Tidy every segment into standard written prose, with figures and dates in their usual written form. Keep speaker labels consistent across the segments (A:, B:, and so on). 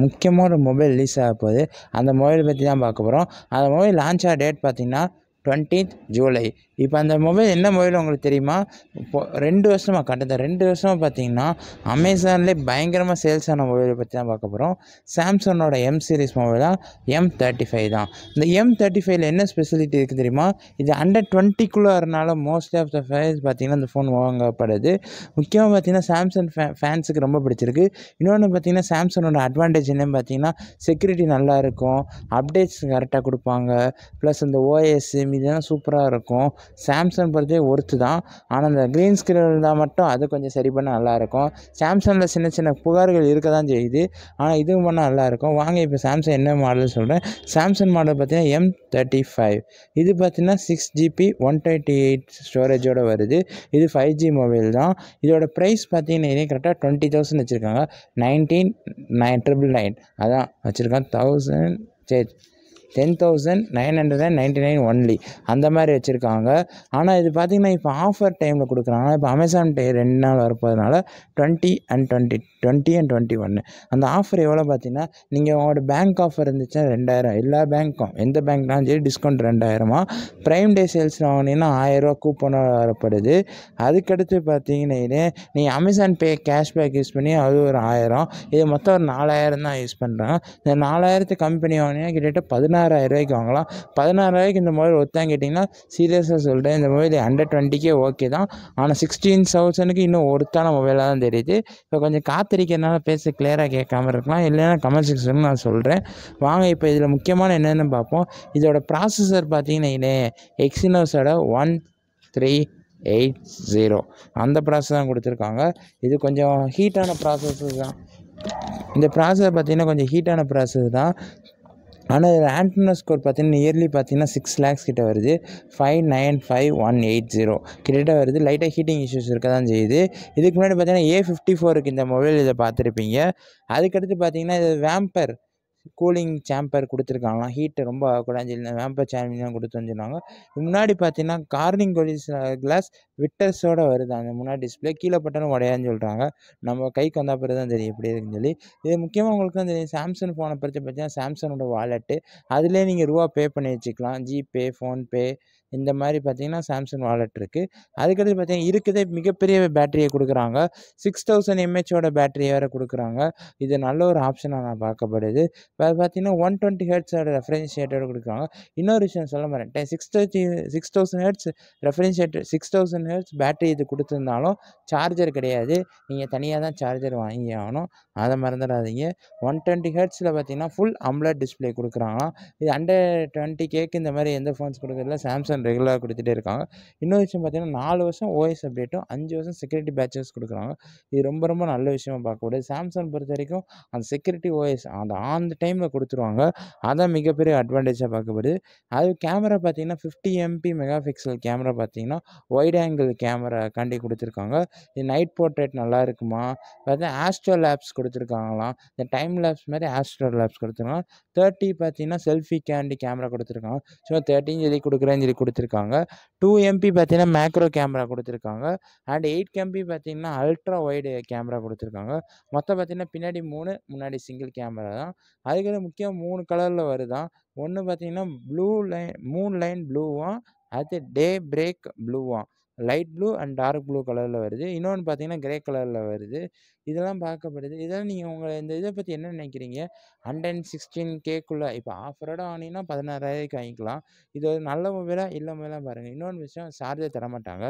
A: முக்கியமாக ஒரு mobile release ஆக போகுது. அந்த மொபைல் பற்றி தான் பார்க்க போகிறோம். அந்த மொபைல் லான்ச் ஆன டேட் பார்த்தீங்கன்னா 20th ஜூலை. இப்போ அந்த மொபைல் என்ன மொபைல் உங்களுக்கு தெரியுமா? இப்போ 2 வருஷமாக கடந்த 2 வருஷமாக பார்த்தீங்கன்னா அமேசான்லேயே பயங்கரமாக சேல்ஸ் ஆன மொபைலை பற்றி தான் பார்க்க போகிறோம். சாம்சங்கோட எம் சீரிஸ் மொபைல் தான் M35 தான். இந்த M35ல என்ன ஸ்பெசிலிட்டி இருக்குது தெரியுமா? இது அண்டர் 20க்குள்ளே வரனால மோஸ்ட்லி ஆஃப் த ஃபேஸ் பார்த்தீங்கன்னா இந்த ஃபோன் வாங்கப்படுது. முக்கியமாக பார்த்தீங்கன்னா சாம்சங் ஃபேன்ஸுக்கு ரொம்ப பிடிச்சிருக்கு. இன்னொன்று பார்த்தீங்கன்னா சாம்சங்கோட அட்வான்டேஜ் என்னன்னு பார்த்தீங்கன்னா செக்யூரிட்டி நல்லாயிருக்கும், அப்டேட்ஸ் கரெக்டாக கொடுப்பாங்க, ப்ளஸ் இந்த ஓஎஸ் இதெல்லாம் சூப்பராக இருக்கும். சாம்சங் பொறுத்தே ஒர்த்து தான். ஆனால் இந்த க்ரீன் ஸ்க்ரீன் இருந்தால் மட்டும் அது கொஞ்சம் சரி பண்ண நல்லாயிருக்கும். சாம்சங்கில் சின்ன சின்ன புகார்கள் இருக்க தான் செய்யுது. ஆனால் இதுவும் பண்ணால் நல்லாயிருக்கும். வாங்க இப்போ சாம்சங் என்ன மாடல் சொல்கிறேன். சாம்சங் மாடல் பார்த்தீங்கன்னா M35. இது பார்த்தீங்கன்னா 6GB 128 ஸ்டோரேஜோடு வருது. இது 5G மொபைல் தான். இதோட ப்ரைஸ் பார்த்தீங்கன்னா கரெக்டாக 20,000 வச்சுருக்காங்க. 19,999 அதான் வச்சுருக்காங்க. 10,999 ஒன்லி அந்த மாதிரி வச்சுருக்காங்க. ஆனால் இது பார்த்திங்கன்னா இப்போ ஆஃபர் டைமில் கொடுக்குறாங்க. இப்போ அமேசான் பே 2 நாள் வரப்போகிறதுனால 20 and 21 அந்த ஆஃபர் எவ்வளோ பார்த்தீங்கன்னா, நீங்கள் உங்களோட பேங்க் ஆஃபர் இருந்துச்சுன்னா 2,000 எல்லா பேங்க்கும் எந்த பேங்க்னாலும் சரி டிஸ்கவுண்ட் 2,000 ப்ரைம் டே சேல்ஸில் வாங்கினீங்கன்னா 1000 கூப்பனாக வரப்படுது. அதுக்கடுத்து பார்த்தீங்கன்னா நீங்கள் அமேசான் பே கேஷ்பேக் யூஸ் பண்ணி அது ஒரு 1000, இது மொத்தம் ஒரு 4,000 தான் யூஸ் பண்ணுறாங்க. இந்த 4,000 கம்பெனி வாங்கினீங்கன்னா கிட்டத்தட்ட 16,000 வாங்கலாம். 16,000 இந்த மொபைல் ஒருத்தான்னு கேட்டிங்கன்னா சீரியஸாக சொல்கிறேன், இந்த மொபைல் அண்டர் 20K ஓகே தான். ஆனால் 16,000க்கு இன்னும் ஒருத்தான மொபைலாக தான் தெரியுது. இப்போ கொஞ்சம் காத்திருக்கிறதுனால பேச கிளியராக கேட்காம இருக்கலாம், இல்லைன்னா கமெண்ட் செக்ஷன் நான் சொல்கிறேன். வாங்க இப்போ இதில் முக்கியமான என்னென்னு பார்ப்போம். இதோட ப்ராசஸர் பார்த்தீங்கன்னா எக்ஸினோஸோட 1380 அந்த ப்ராசஸ் தான் கொடுத்துருக்காங்க. இது கொஞ்சம் ஹீட்டான ப்ராசஸர் தான். இந்த ப்ராசஸர் பார்த்தீங்கன்னா கொஞ்சம் ஹீட்டான ப்ராசஸர் தான். ஆனால் இதில் ஆண்டனோ ஸ்கோர் பார்த்தீங்கன்னா இயர்லி பார்த்தீங்கன்னா 6 lakhs கிட்ட வருது. 595,180 கிட்ட வருது. லைட்டாக ஹீட்டிங் இஷ்யூஸ் இருக்க தான் செய்யுது. இதுக்கு முன்னாடி பார்த்தீங்கன்னா A54க்கு இந்த மொபைல் இதை பார்த்துருப்பீங்க. அதுக்கடுத்து பார்த்தீங்கன்னா இது வேம்பர் கூலிங் சேம்பர் கொடுத்துருக்காங்களாம். ஹீட்டு ரொம்ப ஆகக்கூடாதுன்னு சொல்லி வேம்பர் சேம்பிங் கொடுத்து வந்துருவாங்க. முன்னாடி பார்த்தீங்கன்னா கார்னிங் கிளாஸ் விட்டர்ஸோடு வருது. அந்த முன்னாடி டிஸ்பிளே கீழே பட்டாலும் உடையாதுன்னு சொல்கிறாங்க. நம்ம கைக்கு வந்தால் பிறகு தான் தெரியும் எப்படி இருக்குன்னு சொல்லி. இது முக்கியமாக உங்களுக்கு தான் தெரியும். சாம்சங் ஃபோனை பற்றி பார்த்தீங்கன்னா சாம்சங்கோட வாலெட்டு அதிலே நீங்கள் ரூபா பே பண்ணி வச்சுக்கலாம். ஜிபே, ஃபோன்பே இந்த மாதிரி பார்த்தீங்கன்னா சாம்சங் வாலெட் இருக்குது. அதுக்கடுத்து பார்த்தீங்கன்னா இருக்குதே மிகப்பெரிய பேட்டரியை கொடுக்குறாங்க. 6000 mAh பேட்டரியை வேறு கொடுக்குறாங்க. இது நல்ல ஒரு ஆப்ஷனாக நான் பார்க்கப்படுது. இப்போ பார்த்தீங்கன்னா 120 ஹெர்ட்ஸோட ரெஃப்ரிஜரேட்டர் கொடுக்குறாங்க. இன்னொரு விஷயம் சொல்ல மாட்டேன், 6,000 ஹெர்ட்ஸ் ரெஃப்ரிஜரேட்டர் 6,000 ஹெர்ட்ஸ் பேட்டரி இது கொடுத்துருந்தாலும் சார்ஜர் கிடையாது. நீங்கள் தனியாக தான் சார்ஜர் வாங்கி ஆகணும், அதை மறந்துடாதீங்க. 120 ஹெர்ட்ஸில் பார்த்தீங்கன்னா ஃபுல் அம்லட் டிஸ்பிளே கொடுக்குறாங்களாம். இது அண்டர் 20Kக்கு இந்த மாதிரி எந்த ஃபோன்ஸ் கொடுக்குறதுல சாம்சங் ரெகுலராக கொடுத்துட்டே இருக்காங்க. இன்னொரு விஷயம் பார்த்தீங்கன்னா 4 வருஷம் ஓஎஸ் அப்டேட்டும் 5 வருஷம் செக்யூரிட்டி பேட்சஸ் கொடுக்குறாங்க. இது ரொம்ப ரொம்ப நல்ல விஷயமா பார்க்கக்கூடாது. சாம்சங் பொறுத்த வரைக்கும் அந்த செக்யூரிட்டி ஓஎஸ் அந்த ஆன் டைமில் கொடுத்துருவாங்க. அதான் மிகப்பெரிய அட்வான்டேஜாக பார்க்கப்படுது. அது கேமரா பார்த்தீங்கன்னா 50 MP மெகா பிக்சல் கேமரா பார்த்தீங்கன்னா ஒயிட் ஆங்கிள் கேமரா காண்டி கொடுத்துருக்காங்க. இது நைட் போர்ட்ரேட் நல்லா இருக்குமா பார்த்தா ஆஸ்ட்ரோ லேப்ஸ் கொடுத்துருக்காங்களாம். இந்த டைம் லேப்ஸ் மாதிரி ஆஸ்ட்ரோ லேப்ஸ் கொடுத்துருக்காங்க. 30 பார்த்தீங்கன்னா செல்ஃபி கேமரா கொடுத்துருக்காங்க. ஸோ 13 சொல்லி கொடுக்குறேன்னு சொல்லி கொடுத்துருக்காங்க. 2 MP பார்த்தீங்கன்னா மேக்ரோ கேமரா கொடுத்துருக்காங்க. அண்ட் 8 MP பார்த்தீங்கன்னா அல்ட்ரா வைடு கேமரா கொடுத்துருக்காங்க. மொத்தம் பார்த்தீங்கன்னா பின்னாடி 3, முன்னாடி சிங்கிள் கேமரா தான். அதுக்கு முக்கியம் 3 கலரில் வருதான். ஒன்று பார்த்தீங்கன்னா மூன் லைன் ப்ளூவாம், அடுத்து டே பிரேக் ப்ளூவாம், light blue and dark blue கலரில் வருது. இன்னொன்று பார்த்தீங்கன்னா கிரே கலரில் வருது. இதெல்லாம் பார்க்கப்படுது. இதெல்லாம் நீங்கள் உங்கள் இந்த இதை பற்றி என்ன நினைக்கிறீங்க? 116Kக்குள்ளே இப்போ ஆஃபரோட வாங்கினீங்கன்னா 16,000 வாங்கிக்கலாம். இது ஒரு நல்ல மொபைலாக இல்லை மொபைலாக பாருங்கள். இன்னொன்று விஷயம், சார்ஜர் தரமாட்டாங்க.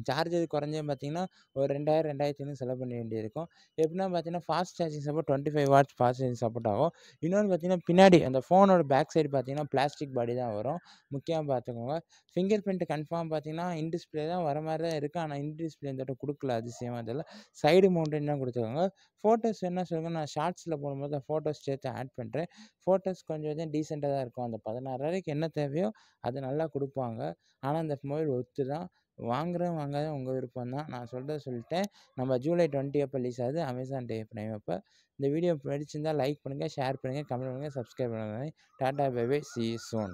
A: சார்ஜர் குறைஞ்சது பார்த்தீங்கன்னா ஒரு 2,000 2,500 செலவு பண்ண வேண்டியிருக்கும். எப்படின்னா பார்த்தீங்கன்னா fast charging support 25 watts fast charging support ஆகும். இன்னொன்று பார்த்தீங்கன்னா பின்னாடி அந்த ஃபோனோட பேக் சைடு பார்த்தீங்கன்னா பிளாஸ்டிக் பாடி தான் வரும். முக்கியமாக பார்த்துக்கோங்க. ஃபிங்கர் பிரிண்ட் கன்ஃபார்ம் பார்த்தீங்கன்னா இன் டிஸ்பிளே தான் வர மாதிரி தான் இருக்குது. ஆனால் இன் டிஸ்பிளே இந்த கொடுக்கல, அதிசயமாக தெரியல. சைடு மவுண்டன் தான் கொடுத்துருக்காங்க. ஃபோட்டோஸ் என்ன சொல்லுங்கள், நான் ஷார்ட்ஸில் போடும்போது ஃபோட்டோஸ் சேர்த்து ஆட் பண்ணுறேன். ஃபோட்டோஸ் கொஞ்சம் டீசெண்டாக தான் இருக்கும். அந்த 16,000க்கு என்ன தேவையோ அது நல்லா கொடுப்பாங்க. ஆனால் அந்த மொபைல் ஒர்த்து தான். வாங்குறேன் வாங்காத உங்கள் விருப்பம் தான். நான் சொல்கிறத சொல்லிட்டேன். நம்ம ஜூலை 20 அப்போ ரிலீஸ் ஆகுது அமேசான் டே ப்ரைம் அப்போ. இந்த வீடியோ பிடிச்சிருந்தால் லைக் பண்ணுங்கள், ஷேர் பண்ணுங்கள், கமெண்ட் பண்ணுங்கள், சப்ஸ்கிரைப் பண்ணுங்கள். Tata bye bye, see you soon.